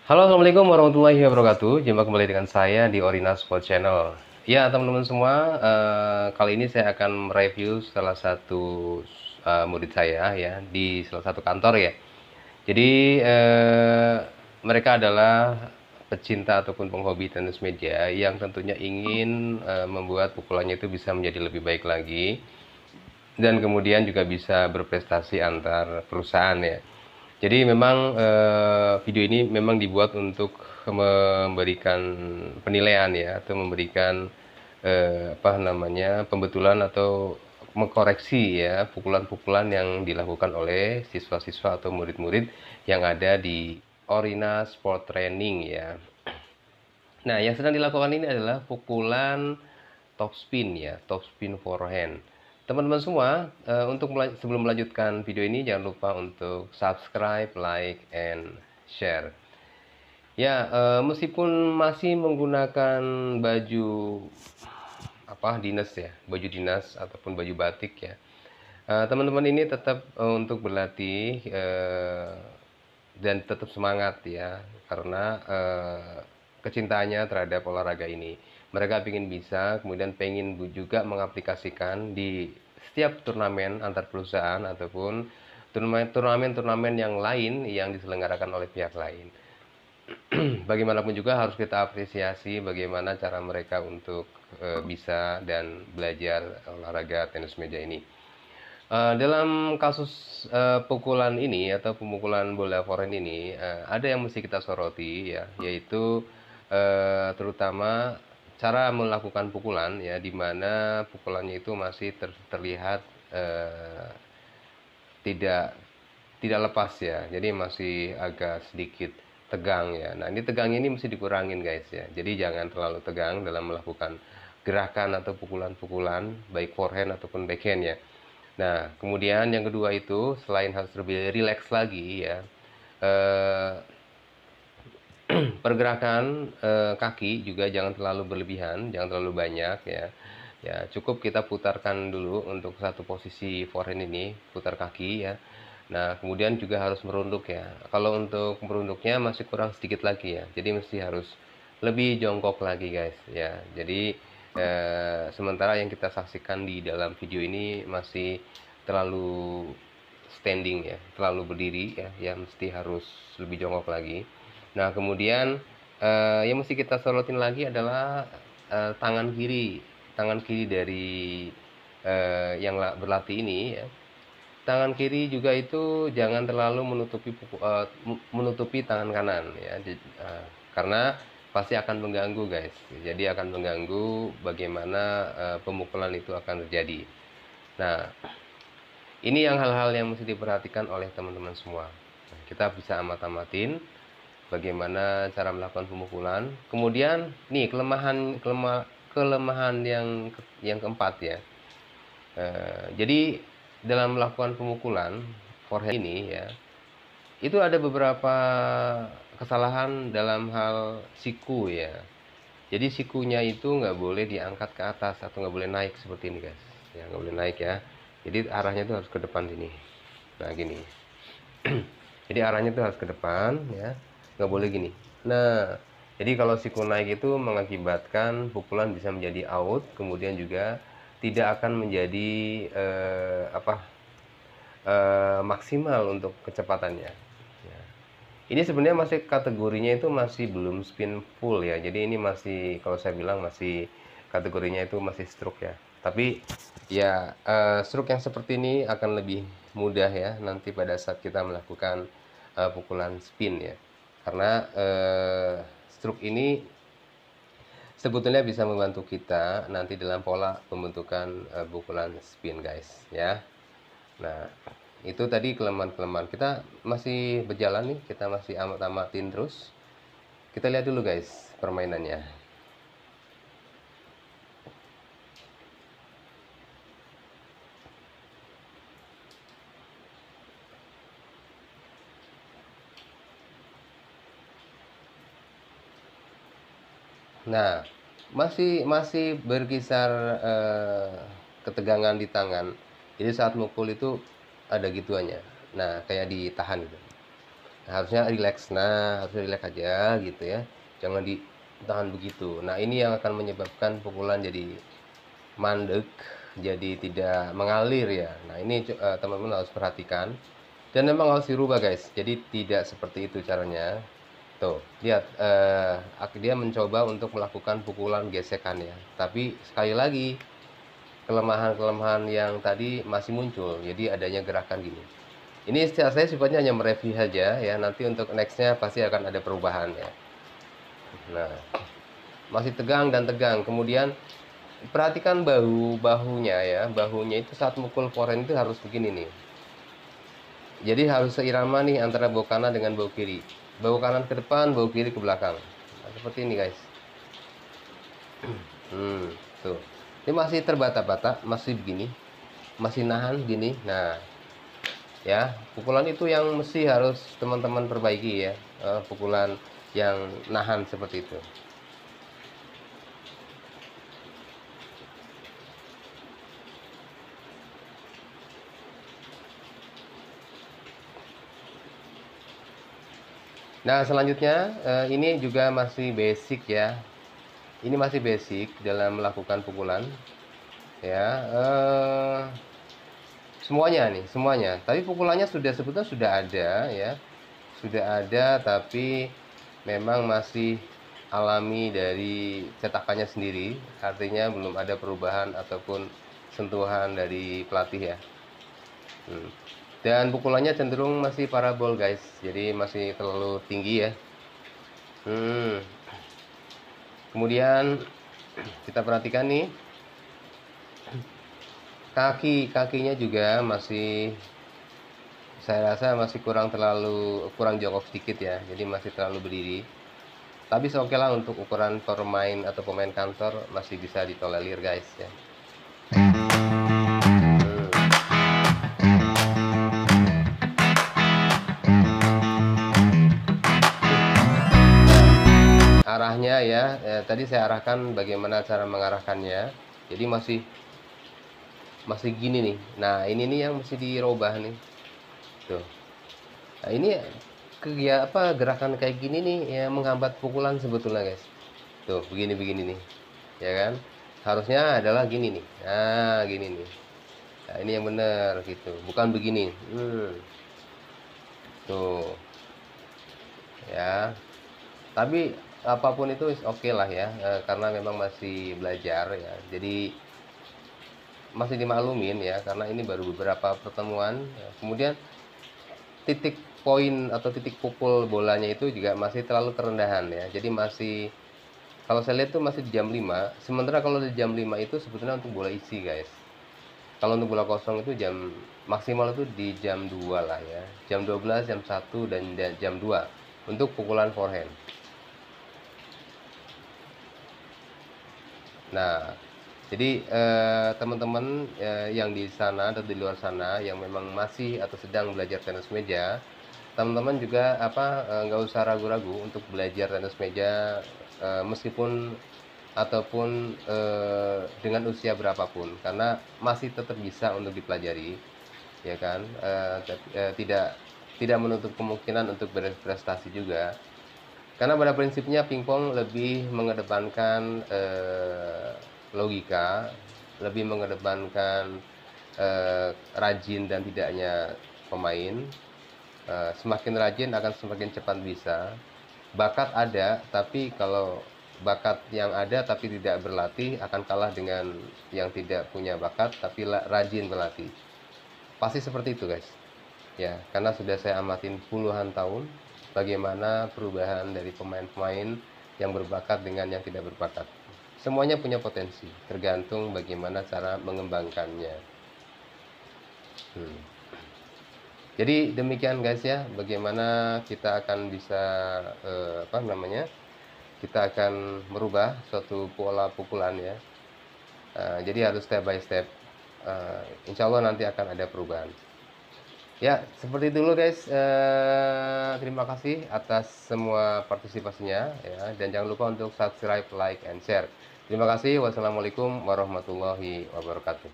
Halo, assalamualaikum warahmatullahi wabarakatuh. Jumpa kembali dengan saya di Orina Sport Channel. Ya, teman-teman semua, kali ini saya akan mereview salah satu murid saya ya di salah satu kantor ya. Jadi mereka adalah pecinta ataupun penghobi tenis meja yang tentunya ingin membuat pukulannya itu bisa menjadi lebih baik lagi dan kemudian juga bisa berprestasi antar perusahaan ya. Jadi memang video ini memang dibuat untuk memberikan penilaian ya atau memberikan apa namanya pembetulan atau mengkoreksi ya pukulan-pukulan yang dilakukan oleh siswa-siswa atau murid-murid yang ada di Orina Sport Training ya. Nah, yang sedang dilakukan ini adalah pukulan top spin ya, top spin forehand. Teman-teman semua, untuk sebelum melanjutkan video ini jangan lupa untuk subscribe, like, and share. Ya, meskipun masih menggunakan baju apa dinas ya, baju dinas ataupun baju batik ya, teman-teman ini tetap untuk berlatih dan tetap semangat ya, karena kecintaannya terhadap olahraga ini. Mereka ingin bisa, kemudian pengen juga mengaplikasikan di setiap turnamen antar perusahaan ataupun turnamen-turnamen yang lain yang diselenggarakan oleh pihak lain. Bagaimanapun juga harus kita apresiasi bagaimana cara mereka untuk bisa dan belajar olahraga tenis meja ini. Dalam kasus pukulan ini atau pemukulan bola forehand ini, ada yang mesti kita soroti ya, yaitu terutama cara melakukan pukulan ya, di mana pukulannya itu masih terlihat tidak tidak lepas ya, jadi masih agak sedikit tegang ya. Nah, ini tegang ini mesti dikurangin guys ya, jadi jangan terlalu tegang dalam melakukan gerakan atau pukulan-pukulan baik forehand ataupun backhand ya. Nah, kemudian yang kedua itu selain harus lebih rileks lagi ya, eh, pergerakan kaki juga jangan terlalu berlebihan, jangan terlalu banyak ya. Ya, cukup kita putarkan dulu untuk satu posisi forehand ini, putar kaki ya. Nah, kemudian juga harus merunduk ya. Kalau untuk merunduknya masih kurang sedikit lagi ya. Jadi mesti harus lebih jongkok lagi guys ya. Jadi sementara yang kita saksikan di dalam video ini masih terlalu standing ya, terlalu berdiri ya, yang mesti harus lebih jongkok lagi. Nah, kemudian yang mesti kita sorotin lagi adalah tangan kiri dari yang berlatih ini ya. Tangan kiri juga itu jangan terlalu menutupi tangan kanan ya, karena pasti akan mengganggu guys. Jadi akan mengganggu bagaimana pemukulan itu akan terjadi. Nah, ini yang hal-hal yang mesti diperhatikan oleh teman-teman semua. Nah, kita bisa amat-amatin bagaimana cara melakukan pemukulan. Kemudian nih kelemahan yang keempat ya. Jadi dalam melakukan pemukulan forehand ini ya, itu ada beberapa kesalahan dalam hal siku ya. Jadi sikunya itu nggak boleh diangkat ke atas atau nggak boleh naik seperti ini guys. Ya, nggak boleh naik ya. Jadi arahnya itu harus ke depan sini. Nah, gini. Jadi arahnya itu harus ke depan ya, nggak boleh gini. Nah, jadi kalau siku naik itu mengakibatkan pukulan bisa menjadi out, kemudian juga tidak akan menjadi maksimal untuk kecepatannya ya. Ini sebenarnya masih kategorinya itu masih belum spin full ya, jadi ini masih, kalau saya bilang masih kategorinya itu masih stroke ya. Tapi ya stroke yang seperti ini akan lebih mudah ya nanti pada saat kita melakukan pukulan spin ya, karena stroke ini sebetulnya bisa membantu kita nanti dalam pola pembentukan pukulan spin guys ya. Nah, itu tadi kelemahan-kelemahan. Kita masih berjalan nih, kita masih amat-amatin terus. Kita lihat dulu guys permainannya. Nah, masih berkisar ketegangan di tangan. Jadi saat mukul itu ada gituannya. Nah, kayak ditahan gitu. harusnya rileks. Nah, harusnya rileks aja gitu ya, jangan ditahan begitu. Nah, ini yang akan menyebabkan pukulan jadi mandek, jadi tidak mengalir ya. Nah, ini teman-teman harus perhatikan dan memang harus dirubah guys. Jadi tidak seperti itu caranya. Tuh, lihat, dia mencoba untuk melakukan pukulan gesekan ya. Tapi sekali lagi, kelemahan-kelemahan yang tadi masih muncul. Jadi adanya gerakan gini. Ini saya sifatnya hanya mereview saja ya. Nanti untuk nextnya pasti akan ada perubahan ya. Nah, masih tegang dan tegang. Kemudian perhatikan bahunya ya. Bahunya itu saat mukul forehand itu harus begini nih. Jadi harus seirama nih antara bahu kanan dengan bahu kiri. Bahu kanan ke depan, bahu kiri ke belakang. Nah, seperti ini guys. Tuh. Ini masih terbata-bata, masih begini. Masih nahan gini. Nah, ya, pukulan itu yang mesti harus teman-teman perbaiki ya. Pukulan yang nahan seperti itu. Nah, selanjutnya ini juga masih basic ya. Ini masih basic dalam melakukan pukulan ya. Semuanya nih, semuanya. Tapi pukulannya sebetulnya sudah ada ya. Sudah ada tapi memang masih alami dari cetakannya sendiri. Artinya belum ada perubahan ataupun sentuhan dari pelatih ya. Dan pukulannya cenderung masih parabol guys. Jadi masih terlalu tinggi ya. Kemudian kita perhatikan nih, kakinya juga masih, saya rasa masih kurang jongkok sedikit ya. Jadi masih terlalu berdiri. Tapi oke lah, untuk ukuran pemain atau pemain kantor masih bisa ditolerir guys ya. Arahnya ya, tadi saya arahkan bagaimana cara mengarahkannya. Jadi masih gini nih. Nah, ini nih yang mesti dirubah nih. Tuh. Nah, ini gerakan kayak gini nih ya menghambat pukulan sebetulnya guys. Tuh, begini nih. Ya kan? Harusnya adalah gini nih. Nah, gini nih. Nah, ini yang benar gitu. Bukan begini. Tuh. Ya. Tapi apapun itu oke lah ya, karena memang masih belajar ya. Jadi masih dimaklumin ya, karena ini baru beberapa pertemuan ya. Kemudian titik poin atau titik pukul bolanya itu juga masih terlalu kerendahan ya. Jadi masih, kalau saya lihat tuh masih di jam 5. Sementara kalau di jam 5 itu sebetulnya untuk bola isi guys. Kalau untuk bola kosong itu jam maksimal itu di jam 2 lah ya. Jam 12, jam 1 dan jam 2 untuk pukulan forehand. Nah, jadi teman-teman yang di sana atau di luar sana yang memang masih atau sedang belajar tenis meja, teman-teman juga nggak usah ragu-ragu untuk belajar tenis meja, meskipun ataupun dengan usia berapapun, karena masih tetap bisa untuk dipelajari, ya kan? Tidak menutup kemungkinan untuk berprestasi juga. Karena pada prinsipnya pingpong lebih mengedepankan logika, lebih mengedepankan rajin dan tidaknya pemain. Semakin rajin akan semakin cepat bisa. Bakat ada, tapi kalau bakat yang ada tapi tidak berlatih akan kalah dengan yang tidak punya bakat tapi rajin berlatih. Pasti seperti itu guys. Ya, karena sudah saya amatin puluhan tahun bagaimana perubahan dari pemain-pemain yang berbakat dengan yang tidak berbakat. Semuanya punya potensi, tergantung bagaimana cara mengembangkannya. Jadi demikian guys ya, bagaimana kita akan bisa kita akan merubah suatu pola pukulan ya. Jadi harus step by step. Insya Allah nanti akan ada perubahan. Ya, seperti itu dulu guys. Terima kasih atas semua partisipasinya ya, dan jangan lupa untuk subscribe, like, and share. Terima kasih. Wassalamualaikum warahmatullahi wabarakatuh.